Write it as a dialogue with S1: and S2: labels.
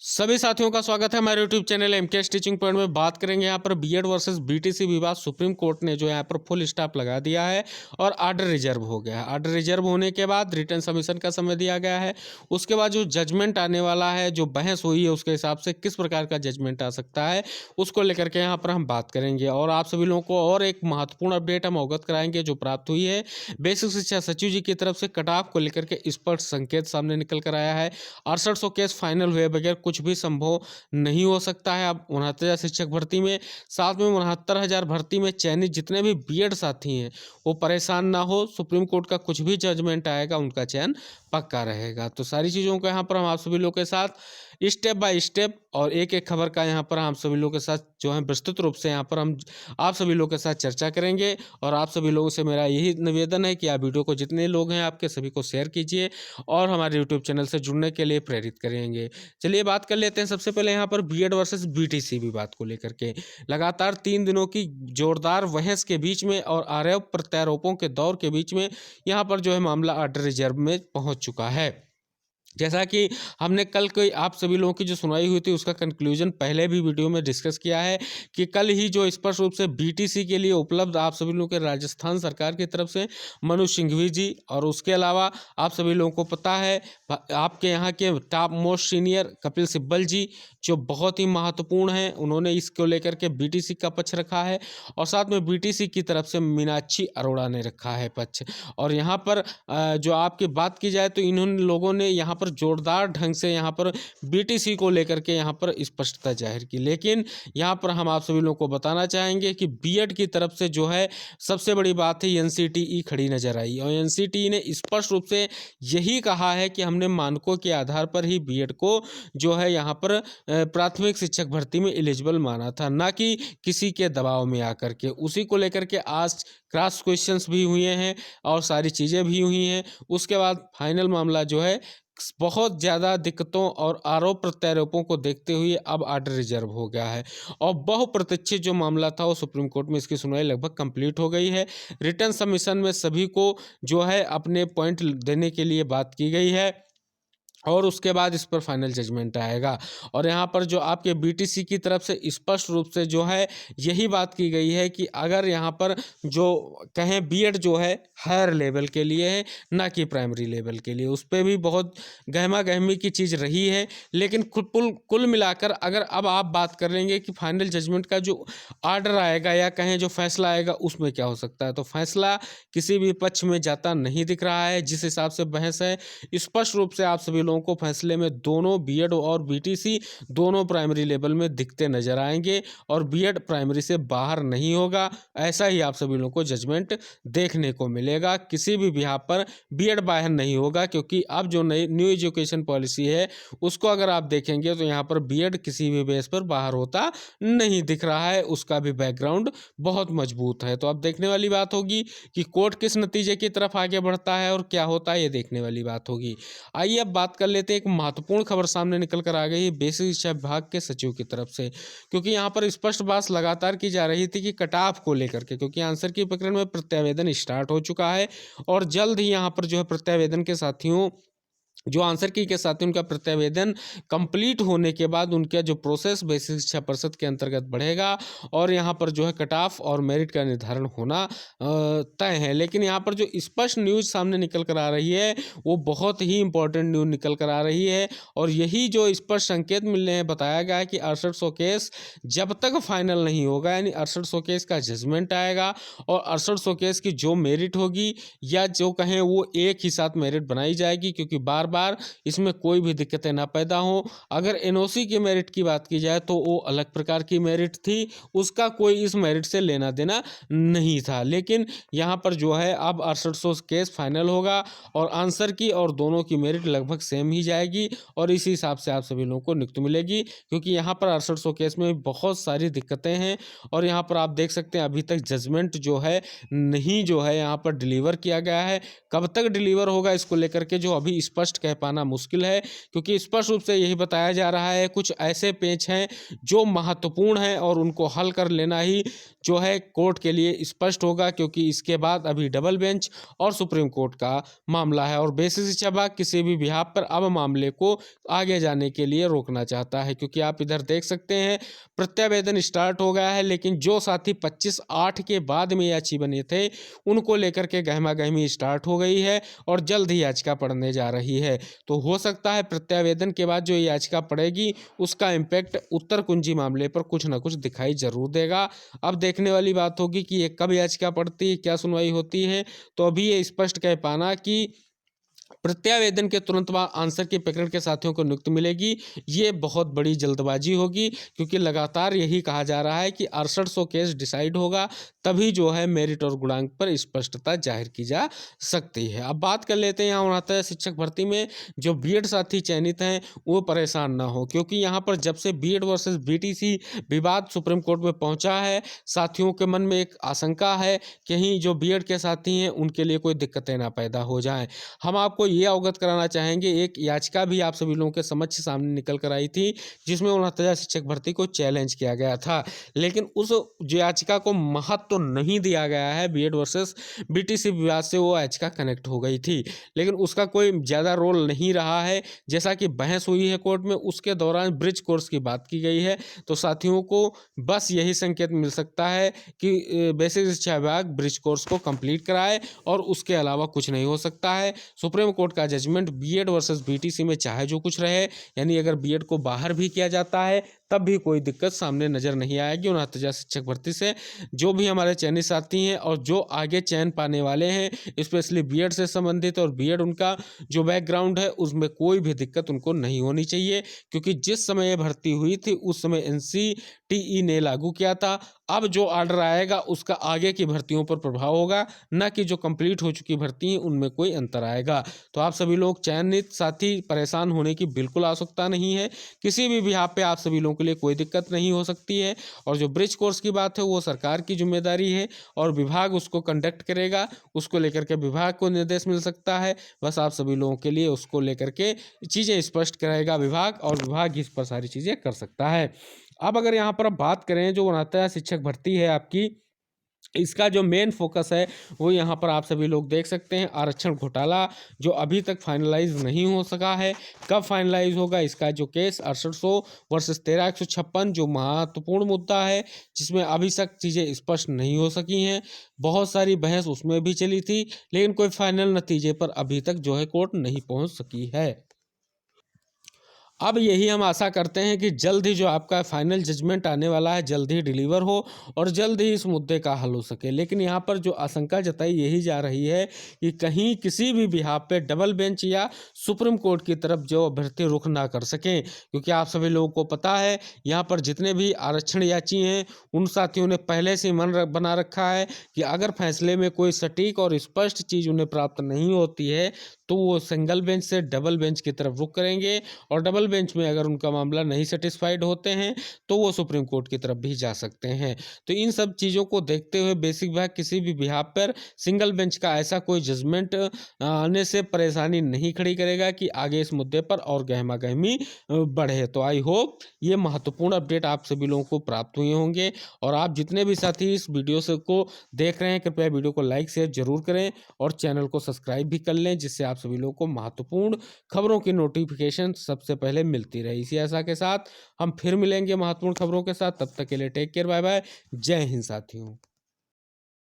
S1: सभी साथियों का स्वागत है हमारे YouTube channel MKS teaching point में। बात करेंगे यहाँ पर बीएड वर्सेस बीटीसी विवाद। सुप्रीम कोर्ट ने जो यहाँ पर फुल स्टॉप लगा दिया है और आर्डर रिजर्व हो गया है। आर्डर रिजर्व होने के बाद रिटर्न सबमिशन का समय दिया गया है। उसके बाद जो जजमेंट आने वाला है, जो बहस हुई है, उसके हिसाब से किस प्रकार का जजमेंट आ सकता है, उसको लेकर के यहाँ पर हम बात करेंगे। और आप सभी लोगों को और एक महत्वपूर्ण अपडेट हम अवगत कराएंगे जो प्राप्त हुई है बेसिक शिक्षा सचिव जी की तरफ से। कट ऑफ को लेकर के स्पष्ट संकेत सामने निकल कर आया है। 6800 केस फाइनल हुए बगैर कुछ भी संभव नहीं हो सकता है। अब 69,000 शिक्षक भर्ती में, साथ में 69,000 भर्ती में चयनित जितने भी बीएड साथी हैं वो परेशान ना हो। सुप्रीम कोर्ट का कुछ भी जजमेंट आएगा उनका चयन पक्का रहेगा। तो सारी चीज़ों को यहाँ पर हम आप सभी लोगों के साथ स्टेप बाय स्टेप और एक एक खबर का यहाँ पर हम सभी लोगों के साथ जो है विस्तृत रूप से यहाँ पर हम आप सभी लोगों के साथ चर्चा करेंगे। और आप सभी लोगों से मेरा यही निवेदन है कि आप वीडियो को जितने लोग हैं आपके सभी को शेयर कीजिए और हमारे यूट्यूब चैनल से जुड़ने के लिए प्रेरित करेंगे। चलिए बात कर लेते हैं सबसे पहले यहाँ पर बीएड वर्सेस बीटीसी विवाद को लेकर के। लगातार 3 दिनों की जोरदार बहस के बीच में और आरोप प्रत्यारोपों के दौर के बीच में यहाँ पर जो है मामला आर्डर रिजर्व में पहुँच चुका है। जैसा कि हमने कल कोई आप सभी लोगों की जो सुनवाई हुई थी उसका कंक्लूजन पहले भी वीडियो में डिस्कस किया है कि कल ही जो स्पष्ट रूप से बीटीसी के लिए उपलब्ध आप सभी लोगों के राजस्थान सरकार की तरफ से मनोज सिंघवी जी, और उसके अलावा आप सभी लोगों को पता है आपके यहाँ के top most senior Kapil Sibal ji जो बहुत ही महत्वपूर्ण हैं, उन्होंने इसको लेकर के बीटीसी का पक्ष रखा है। और साथ में बीटीसी की तरफ से मीनाक्षी अरोड़ा ने रखा है पक्ष। और यहाँ पर जो आपकी बात की जाए तो इन्होंने लोगों ने यहाँ पर जोरदार ढंग से यहाँ पर बीटीसी को लेकर के यहाँ पर स्पष्टता जाहिर की। लेकिन यहाँ पर हम आप सभी लोगों को बताना चाहेंगे कि बीएड की तरफ से जो है सबसे बड़ी बात है एनसीटीई खड़ी नजर आई। और एनसीटीई ने स्पष्ट रूप से यही कहा है कि हमने मानकों के आधार पर ही बीएड को जो है यहाँ पर प्राथमिक शिक्षक भर्ती में एलिजिबल माना था, ना कि किसी के दबाव में आकर के। उसी को लेकर के आज क्रॉस क्वेश्चंस भी हुए हैं और सारी चीज़ें भी हुई हैं। उसके बाद फाइनल मामला जो है बहुत ज़्यादा दिक्कतों और आरोप प्रत्यारोपों को देखते हुए अब आर्डर रिजर्व हो गया है। और बहुप्रतीक्षित जो मामला था वो सुप्रीम कोर्ट में इसकी सुनवाई लगभग कंप्लीट हो गई है। रिटर्न सबमिशन में सभी को जो है अपने पॉइंट देने के लिए बात की गई है और उसके बाद इस पर फाइनल जजमेंट आएगा। और यहाँ पर जो आपके बीटीसी की तरफ से स्पष्ट रूप से जो है यही बात की गई है कि अगर यहाँ पर जो कहें बीएड जो है हायर लेवल के लिए है ना कि प्राइमरी लेवल के लिए, उस पर भी बहुत गहमा गहमी की चीज़ रही है। लेकिन कुल मिलाकर अगर अब आप बात कर लेंगे कि फाइनल जजमेंट का जो आर्डर आएगा या कहें जो फैसला आएगा उसमें क्या हो सकता है, तो फैसला किसी भी पक्ष में जाता नहीं दिख रहा है। जिस हिसाब से बहस है स्पष्ट रूप से आप सभी लोगों को फैसले में दोनों बीएड और बीटीसी दोनों प्राइमरी लेवल में दिखते नजर आएंगे और बीएड प्राइमरी से बाहर नहीं होगा। ऐसा ही आप सभी लोगों को जजमेंट देखने को मिलेगा। किसी भी बिहाफ पर बीएड बाहर नहीं होगा, क्योंकि अब जो नई न्यू एजुकेशन पॉलिसी है उसको अगर आप देखेंगे तो यहाँ पर बीएड किसी भी बेस पर बाहर होता नहीं दिख रहा है। उसका भी बैकग्राउंड बहुत मजबूत है। तो अब देखने वाली बात होगी कि कोर्ट किस नतीजे की तरफ आगे बढ़ता है और क्या होता है, ये देखने वाली बात होगी। आइए अब बात कर लेते हैं। एक महत्वपूर्ण खबर सामने निकल कर आ गई है बेसिक शिक्षा विभाग के सचिव की तरफ से, क्योंकि यहाँ पर स्पष्ट बात लगातार की जा रही थी कि कट ऑफ को लेकर के, क्योंकि आंसर की प्रकरण में प्रत्यावेदन स्टार्ट हो चुका है और जल्द ही यहाँ पर जो है प्रत्यावेदन के साथियों जो आंसर की के साथ उनका प्रत्यावेदन कंप्लीट होने के बाद उनका जो प्रोसेस बेसिक शिक्षा परिषद के अंतर्गत बढ़ेगा और यहाँ पर जो है कट ऑफ और मेरिट का निर्धारण होना तय है। लेकिन यहाँ पर जो स्पष्ट न्यूज़ सामने निकल कर आ रही है वो बहुत ही इंपॉर्टेंट न्यूज़ निकल कर आ रही है और यही जो स्पष्ट संकेत मिल रहे हैं, बताया गया है कि 6800 केस जब तक फाइनल नहीं होगा, यानी 6800 केस का जजमेंट आएगा और 6800 केस की जो मेरिट होगी या जो कहें वो एक ही साथ मेरिट बनाई जाएगी, क्योंकि बार बार इसमें कोई भी दिक्कतें ना पैदा हो। अगर एनओसी की मेरिट की बात की जाए तो वो अलग प्रकार की मेरिट थी, उसका कोई इस मेरिट से लेना देना नहीं था। लेकिन यहाँ पर जो है अब 6800 केस फाइनल होगा और आंसर की और दोनों की मेरिट लगभग सेम ही जाएगी और इसी हिसाब से आप सभी लोगों को नियुक्ति मिलेगी, क्योंकि यहाँ पर 6800 केस में बहुत सारी दिक्कतें हैं। और यहाँ पर आप देख सकते हैं अभी तक जजमेंट जो है नहीं जो है यहाँ पर डिलीवर किया गया है। कब तक डिलीवर होगा इसको लेकर के जो अभी स्पष्ट कह पाना मुश्किल है, क्योंकि स्पष्ट रूप से यही बताया जा रहा है कुछ ऐसे पेच हैं जो महत्वपूर्ण हैं और उनको हल कर लेना ही जो है कोर्ट के लिए स्पष्ट होगा, क्योंकि इसके बाद अभी डबल बेंच और सुप्रीम कोर्ट का मामला है और बेसिस शिक्षा विभाग किसी भी बिहाफ पर अब मामले को आगे जाने के लिए रोकना चाहता है। क्योंकि आप इधर देख सकते हैं प्रत्यावेदन स्टार्ट हो गया है, लेकिन जो साथी 25/8 के बाद में याची बने थे उनको लेकर के गहमा गहमी स्टार्ट हो गई है और जल्द ही याचिका पढ़ने जा रही है। तो हो सकता है प्रत्यावेदन के बाद जो याचिका पड़ेगी उसका इम्पैक्ट उत्तर कुंजी मामले पर कुछ ना कुछ दिखाई जरूर देगा। अब देखने वाली बात होगी कि ये कब याचिका पड़ती है, क्या सुनवाई होती है। तो अभी ये स्पष्ट कह पाना कि प्रत्यावेदन के तुरंत बाद आंसर की पकड़ के साथियों को नियुक्ति मिलेगी, ये बहुत बड़ी जल्दबाजी होगी, क्योंकि लगातार यही कहा जा रहा है कि 6800 केस डिसाइड होगा तभी जो है मेरिट और गुणांक पर स्पष्टता जाहिर की जा सकती है। अब बात कर लेते हैं यहाँ होता है शिक्षक भर्ती में जो बीएड साथी चयनित हैं वो परेशान ना हो, क्योंकि यहाँ पर जब से बीएड वर्सेस बीटीसी विवाद सुप्रीम कोर्ट में पहुँचा है साथियों के मन में एक आशंका है कहीं जो बीएड के साथी हैं उनके लिए कोई दिक्कतें ना पैदा हो जाएं। हम आपको ये अवगत कराना चाहेंगे एक याचिका भी आप सभी लोगों के समक्ष सामने निकल कर आई थी जिसमें 69,000 शिक्षक भर्ती को चैलेंज किया गया था, लेकिन उस जो याचिका को महत्व तो नहीं दिया गया है। बीएड वर्सेस बीटीसी विवाद से वो याचिका कनेक्ट हो गई थी, लेकिन उसका कोई ज़्यादा रोल नहीं रहा है। जैसा कि बहस हुई है कोर्ट में उसके दौरान ब्रिज कोर्स की बात की गई है, तो साथियों को बस यही संकेत मिल सकता है कि बेसिक शिक्षा विभाग ब्रिज कोर्स को कंप्लीट कराए और उसके अलावा कुछ नहीं हो सकता है। सुप्रीम कोर्ट का जजमेंट बीएड वर्सेस बीटीसी में चाहे जो कुछ रहे, यानी अगर बीएड को बाहर भी किया जाता है तब भी कोई दिक्कत सामने नजर नहीं आएगी 69,000 शिक्षक भर्ती से। जो भी हमारे चयनित साथी हैं और जो आगे चयन पाने वाले हैं स्पेशली बीएड से संबंधित और बीएड उनका जो बैकग्राउंड है उसमें कोई भी दिक्कत उनको नहीं होनी चाहिए, क्योंकि जिस समय ये भर्ती हुई थी उस समय एनसीटीई ने लागू किया था। अब जो ऑर्डर आएगा उसका आगे की भर्तियों पर प्रभाव होगा, न कि जो कंप्लीट हो चुकी भर्ती हैं उनमें कोई अंतर आएगा। तो आप सभी लोग चयनित साथी परेशान होने की बिल्कुल आवश्यकता नहीं है, किसी भी बिहाफ पे आप सभी लोगों के लिए कोई दिक्कत नहीं हो सकती है। और जो ब्रिज कोर्स की बात है वो सरकार की जिम्मेदारी है और विभाग उसको कंडक्ट करेगा, उसको लेकर के विभाग को निर्देश मिल सकता है। बस आप सभी लोगों के लिए उसको लेकर के चीज़ें स्पष्ट कराएगा विभाग और विभाग इस पर सारी चीज़ें कर सकता है। अब अगर यहाँ पर अब बात करें जो 69,000 शिक्षक भर्ती है आपकी, इसका जो मेन फोकस है वो यहाँ पर आप सभी लोग देख सकते हैं आरक्षण घोटाला जो अभी तक फाइनलाइज नहीं हो सका है। कब फाइनलाइज होगा इसका जो केस 6800 वर्सेस 13,156 जो महत्वपूर्ण मुद्दा है जिसमें अभी तक चीज़ें स्पष्ट नहीं हो सकी हैं। बहुत सारी बहस उसमें भी चली थी, लेकिन कोई फाइनल नतीजे पर अभी तक जो है कोर्ट नहीं पहुँच सकी है। अब यही हम आशा करते हैं कि जल्द ही जो आपका फाइनल जजमेंट आने वाला है जल्द ही डिलीवर हो और जल्द ही इस मुद्दे का हल हो सके। लेकिन यहाँ पर जो आशंका जताई यही जा रही है कि कहीं किसी भी बिहाफ पे डबल बेंच या सुप्रीम कोर्ट की तरफ जो अभ्यर्थी रुख ना कर सकें, क्योंकि आप सभी लोगों को पता है यहाँ पर जितने भी आरक्षण याची हैं उन साथियों ने पहले से मन बना रखा है कि अगर फैसले में कोई सटीक और स्पष्ट चीज़ उन्हें प्राप्त नहीं होती है तो वो सिंगल बेंच से डबल बेंच की तरफ रुख करेंगे और डबल बेंच में अगर उनका मामला नहीं सेटिस्फाइड होते हैं तो वो सुप्रीम कोर्ट की तरफ भी जा सकते हैं। तो इन सब चीज़ों को देखते हुए बेसिक विभाग किसी भी बिहाफ पर सिंगल बेंच का ऐसा कोई जजमेंट आने से परेशानी नहीं खड़ी करेगा कि आगे इस मुद्दे पर और गहमा गहमी बढ़े। तो आई होप ये महत्वपूर्ण अपडेट आप सभी लोगों को प्राप्त हुए होंगे और आप जितने भी साथी इस वीडियो से को देख रहे हैं कृपया वीडियो को लाइक शेयर जरूर करें और चैनल को सब्सक्राइब भी कर लें, जिससे आप सभी लोगों को महत्वपूर्ण खबरों की नोटिफिकेशन सबसे पहले मिलती रहे। इसी आशा के साथ हम फिर मिलेंगे महत्वपूर्ण खबरों के साथ, तब तक के लिए टेक केयर, बाय बाय, जय हिंद साथियों।